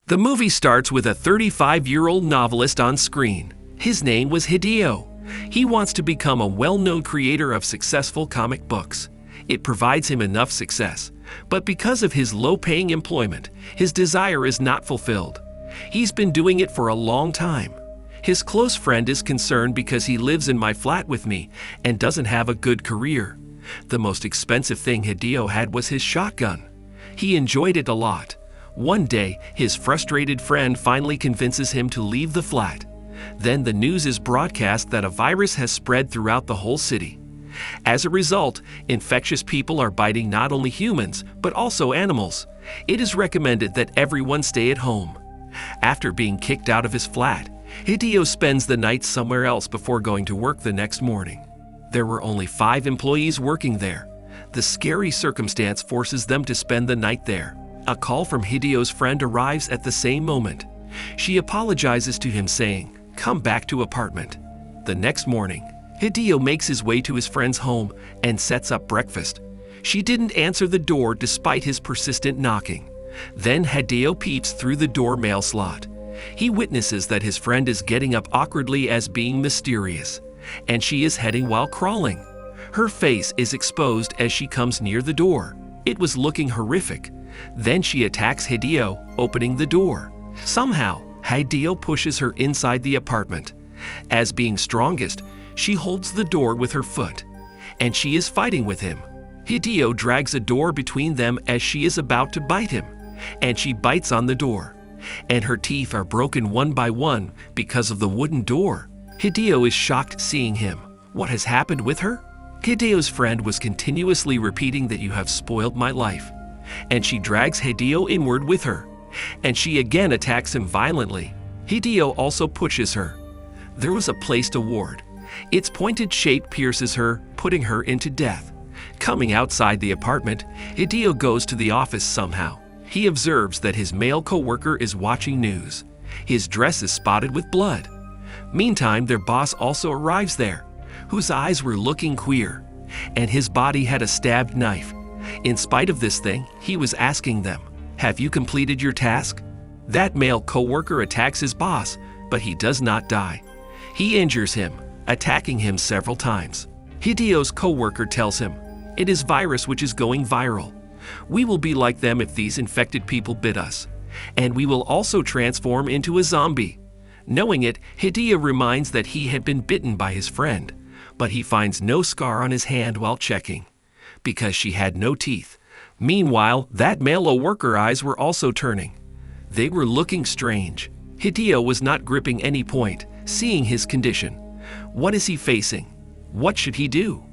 The movie starts with a 35-year-old novelist on screen. His name was Hideo. He wants to become a well-known creator of successful comic books. It provides him enough success, but because of his low-paying employment, his desire is not fulfilled. He's been doing it for a long time. His close friend is concerned because he lives in my flat with me and doesn't have a good career. The most expensive thing Hideo had was his shotgun. He enjoyed it a lot. One day, his frustrated friend finally convinces him to leave the flat. Then the news is broadcast that a virus has spread throughout the whole city. As a result, infectious people are biting not only humans, but also animals. It is recommended that everyone stay at home. After being kicked out of his flat, Hideo spends the night somewhere else before going to work the next morning. There were only 5 employees working there. The scary circumstance forces them to spend the night there. A call from Hideo's friend arrives at the same moment. She apologizes to him saying, "Come back to apartment." The next morning, Hideo makes his way to his friend's home and sets up breakfast. She didn't answer the door despite his persistent knocking. Then Hideo peeps through the door mail slot. He witnesses that his friend is getting up awkwardly as being mysterious, and she is heading while crawling. Her face is exposed as she comes near the door. It was looking horrific. Then she attacks Hideo, opening the door. Somehow, Hideo pushes her inside the apartment. As being strongest, she holds the door with her foot, and she is fighting with him. Hideo drags a door between them as she is about to bite him, and she bites on the door, and her teeth are broken one by one because of the wooden door. Hideo is shocked seeing him. What has happened with her? Hideo's friend was continuously repeating that you have spoiled my life, and she drags Hideo inward with her, and she again attacks him violently. Hideo also pushes her. There was a placed award. Its pointed shape pierces her, putting her into death. Coming outside the apartment, Hideo goes to the office somehow. He observes that his male co-worker is watching news. His dress is spotted with blood. Meantime, their boss also arrives there, whose eyes were looking queer, and his body had a stabbed knife. In spite of this thing, he was asking them, "Have you completed your task?" That male co-worker attacks his boss, but he does not die. He injures him, attacking him several times. Hideo's co-worker tells him, "It is virus which is going viral. We will be like them if these infected people bit us, and we will also transform into a zombie." Knowing it, Hideo reminds that he had been bitten by his friend, but he finds no scar on his hand while checking, because she had no teeth. Meanwhile, that male worker eyes were also turning. They were looking strange. Hideo was not gripping any point, seeing his condition. What is he facing? What should he do?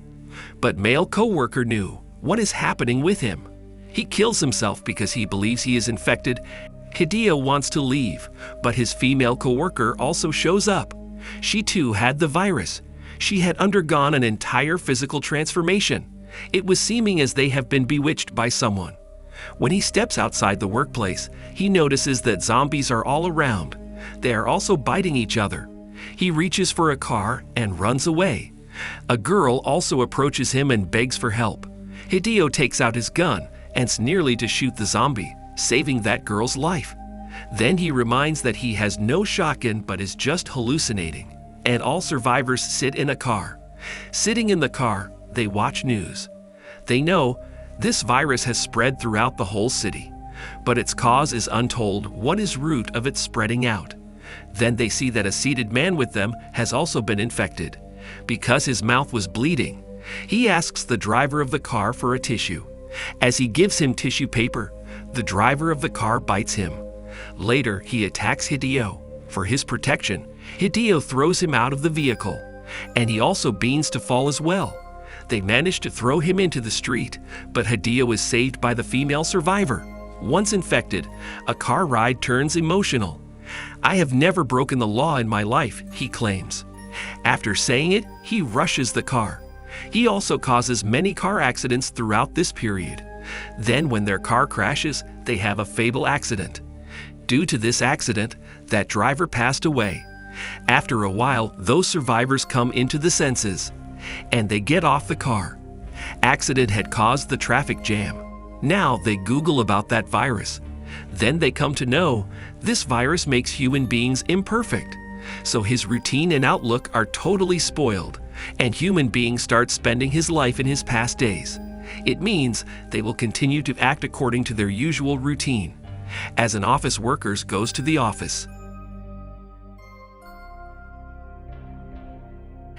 But male co-worker knew. What is happening with him? He kills himself because he believes he is infected. Hideo wants to leave, but his female co-worker also shows up. She too had the virus. She had undergone an entire physical transformation. It was seeming as they have been bewitched by someone. When he steps outside the workplace, he notices that zombies are all around. They are also biting each other. He reaches for a car and runs away. A girl also approaches him and begs for help. Hideo takes out his gun and's nearly to shoot the zombie, saving that girl's life. Then he reminds that he has no shotgun but is just hallucinating, and all survivors sit in a car. Sitting in the car, they watch news. They know this virus has spread throughout the whole city, but its cause is untold. What is root of its spreading out? Then they see that a seated man with them has also been infected. Because his mouth was bleeding, he asks the driver of the car for a tissue. As he gives him tissue paper, the driver of the car bites him. Later, he attacks Hideo. For his protection, Hideo throws him out of the vehicle, and he also beans to fall as well. They manage to throw him into the street, but Hideo is saved by the female survivor. Once infected, a car ride turns emotional. "I have never broken the law in my life," he claims. After saying it, he rushes the car. He also causes many car accidents throughout this period. Then when their car crashes, they have a fatal accident. Due to this accident, that driver passed away. After a while, those survivors come into the senses, and they get off the car. Accident had caused the traffic jam. Now they Google about that virus. Then they come to know this virus makes human beings imperfect. So his routine and outlook are totally spoiled, and human beings start spending his life in his past days. It means they will continue to act according to their usual routine, as an office worker goes to the office.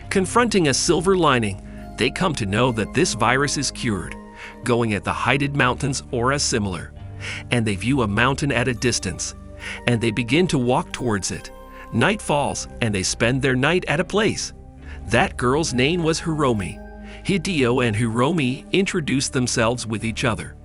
Confronting a silver lining, they come to know that this virus is cured, going at the heighted mountains or as similar, and they view a mountain at a distance, and they begin to walk towards it. Night falls, and they spend their night at a place. That girl's name was Hiromi. Hideo and Hiromi introduced themselves with each other.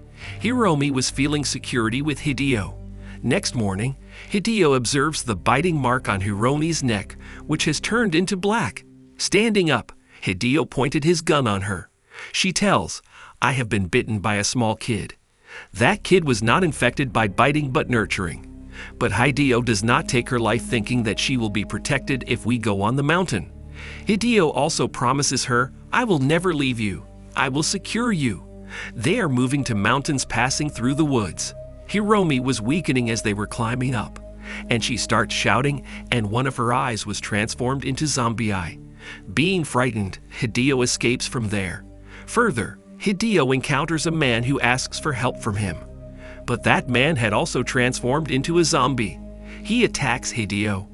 Hiromi was feeling security with Hideo. Next morning, Hideo observes the biting mark on Hiromi's neck, which has turned into black. Standing up, Hideo pointed his gun on her. She tells, "I have been bitten by a small kid." That kid was not infected by biting but nurturing. But Hideo does not take her life thinking that she will be protected if we go on the mountain. Hideo also promises her, "I will never leave you. I will secure you." They are moving to mountains passing through the woods. Hiromi was weakening as they were climbing up, and she starts shouting, and one of her eyes was transformed into zombie eye. Being frightened, Hideo escapes from there. Further, Hideo encounters a man who asks for help from him. But that man had also transformed into a zombie. He attacks Hideo.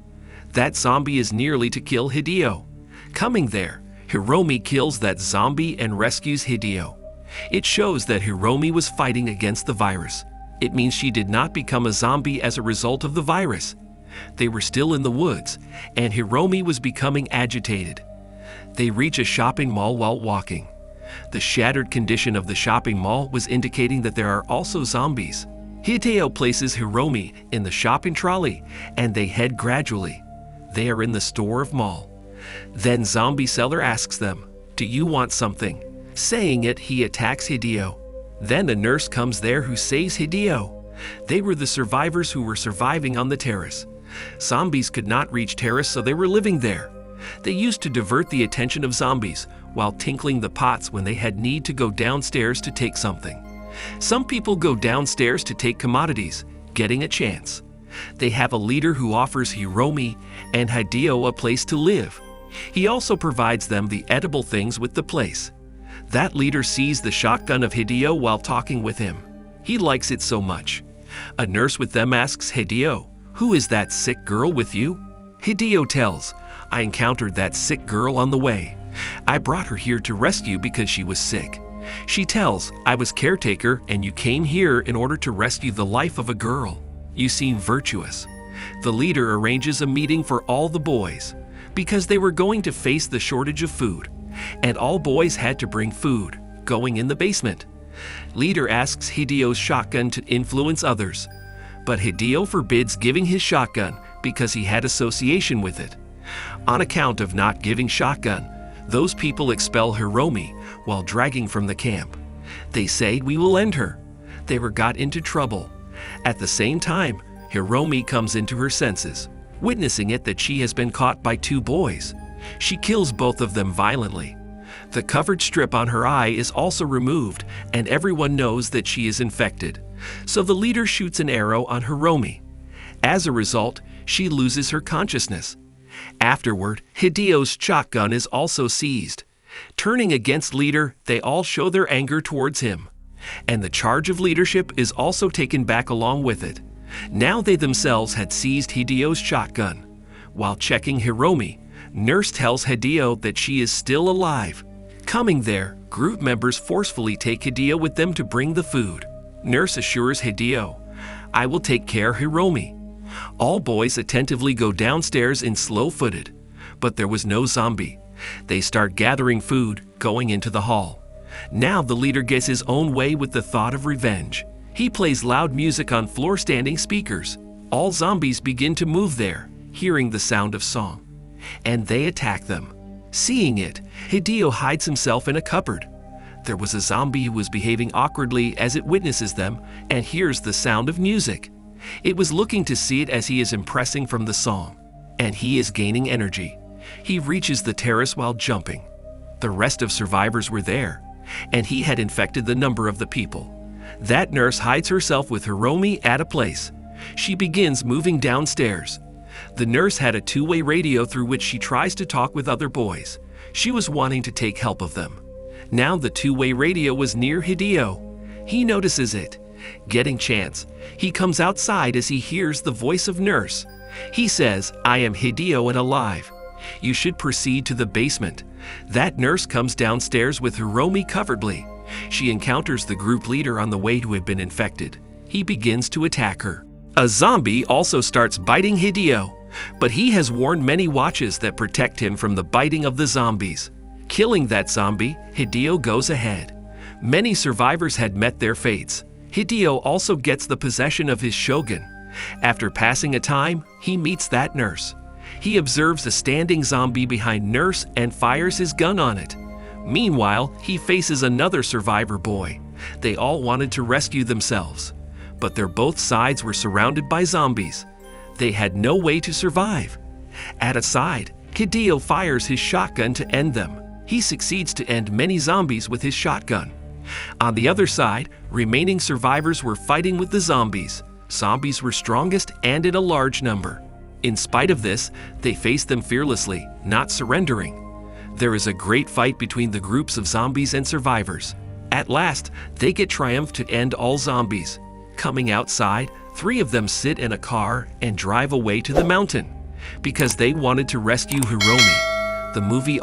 That zombie is nearly to kill Hideo. Coming there, Hiromi kills that zombie and rescues Hideo. It shows that Hiromi was fighting against the virus. It means she did not become a zombie as a result of the virus. They were still in the woods, and Hiromi was becoming agitated. They reach a shopping mall while walking. The shattered condition of the shopping mall was indicating that there are also zombies. Hideo places Hiromi in the shopping trolley, and they head gradually. They are in the store of mall. Then zombie seller asks them, "Do you want something?" Saying it, he attacks Hideo. Then a nurse comes there who saves Hideo. They were the survivors who were surviving on the terrace. Zombies could not reach terrace, so they were living there. They used to divert the attention of zombies while tinkling the pots when they had need to go downstairs to take something. Some people go downstairs to take commodities, getting a chance. They have a leader who offers Hiromi and Hideo a place to live. He also provides them the edible things with the place. That leader sees the shotgun of Hideo while talking with him. He likes it so much. A nurse with them asks Hideo, "Who is that sick girl with you?" Hideo tells, "I encountered that sick girl on the way. I brought her here to rescue because she was sick." She tells, "I was caretaker and you came here in order to rescue the life of a girl. You seem virtuous." The leader arranges a meeting for all the boys because they were going to face the shortage of food, and all boys had to bring food, going in the basement. Leader asks Hideo's shotgun to influence others, but Hideo forbids giving his shotgun because he had association with it. On account of not giving shotgun, those people expel Hiromi while dragging from the camp. They say, "We will end her." They were got into trouble. At the same time, Hiromi comes into her senses, witnessing it that she has been caught by two boys. She kills both of them violently. The covered strip on her eye is also removed, and everyone knows that she is infected. So the leader shoots an arrow on Hiromi. As a result, she loses her consciousness. Afterward, Hideo's shotgun is also seized. Turning against leader, they all show their anger towards him. And the charge of leadership is also taken back along with it. Now they themselves had seized Hideo's shotgun. While checking Hiromi, nurse tells Hideo that she is still alive. Coming there, group members forcefully take Hideo with them to bring the food. Nurse assures Hideo, "I will take care of Hiromi." All boys attentively go downstairs in slow-footed, but there was no zombie. They start gathering food, going into the hall. Now the leader gets his own way with the thought of revenge. He plays loud music on floor-standing speakers. All zombies begin to move there, hearing the sound of song, and they attack them. Seeing it, Hideo hides himself in a cupboard. There was a zombie who was behaving awkwardly as it witnesses them and hears the sound of music. It was looking to see it as he is impressing from the song, and he is gaining energy. He reaches the terrace while jumping. The rest of survivors were there, and he had infected the number of the people. That nurse hides herself with Hiromi at a place. She begins moving downstairs. The nurse had a two-way radio through which she tries to talk with other boys. She was wanting to take help of them. Now the two-way radio was near Hideo. He notices it. Getting chance, he comes outside as he hears the voice of nurse. He says, "I am Hideo and alive. You should proceed to the basement." That nurse comes downstairs with Hiromi covertly. She encounters the group leader on the way who had been infected. He begins to attack her. A zombie also starts biting Hideo, but he has worn many watches that protect him from the biting of the zombies. Killing that zombie, Hideo goes ahead. Many survivors had met their fates. Hideo also gets the possession of his shogun. After passing a time, he meets that nurse. He observes a standing zombie behind nurse and fires his gun on it. Meanwhile, he faces another survivor boy. They all wanted to rescue themselves, but their both sides were surrounded by zombies. They had no way to survive. At a side, Hideo fires his shotgun to end them. He succeeds to end many zombies with his shotgun. On the other side, remaining survivors were fighting with the zombies. Zombies were strongest and in a large number. In spite of this, they faced them fearlessly, not surrendering. There is a great fight between the groups of zombies and survivors. At last, they get triumph to end all zombies. Coming outside, 3 of them sit in a car and drive away to the mountain because they wanted to rescue Hiromi. The movie